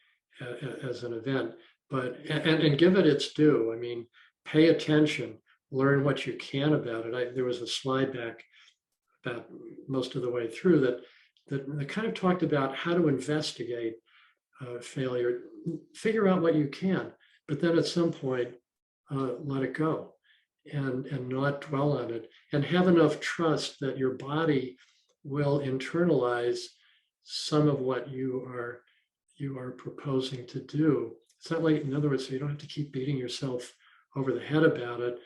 as an event, but and give it its due. I mean, pay attention, learn what you can about it. There was a slide back about most of the way through that kind of talked about how to investigate failure, figure out what you can, but then at some point let it go and not dwell on it, and have enough trust that your body will internalize some of what you are proposing to do. It's not like, in other words, you don't have to keep beating yourself over the head about it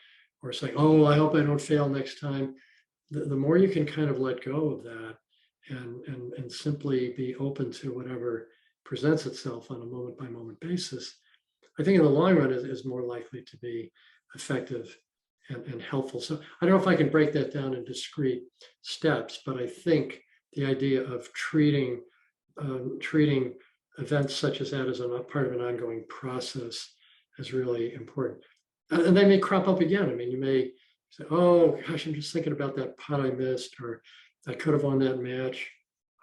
or saying, oh, I hope I don't fail next time. The more you can kind of let go of that and simply be open to whatever presents itself on a moment by moment basis, I think in the long run is more likely to be effective and helpful. So I don't know if I can break that down in discrete steps, but I think the idea of treating events such as that as a part of an ongoing process is really important. And they may crop up again. I mean, you may say, oh gosh, I'm just thinking about that putt I missed, or I could have won that match.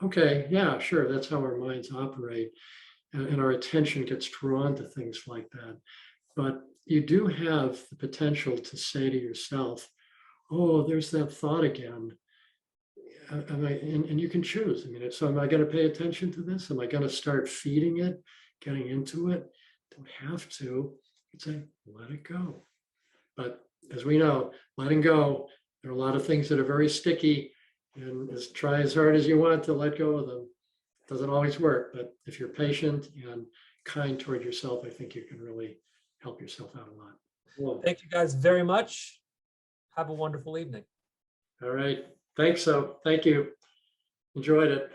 Okay, yeah, sure, that's how our minds operate. And our attention gets drawn to things like that. But you do have the potential to say to yourself, oh, there's that thought again. And you can choose. I mean, so am I going to pay attention to this? Am I going to start feeding it, getting into it? Don't have to. You'd say, let it go. But as we know, letting go, there are a lot of things that are very sticky, and try as hard as you want to let go of them. It doesn't always work, but if you're patient and kind toward yourself, I think you can really help yourself out a lot. Cool. Thank you guys very much. Have a wonderful evening. All right. Thanks. So thank you. Enjoyed it.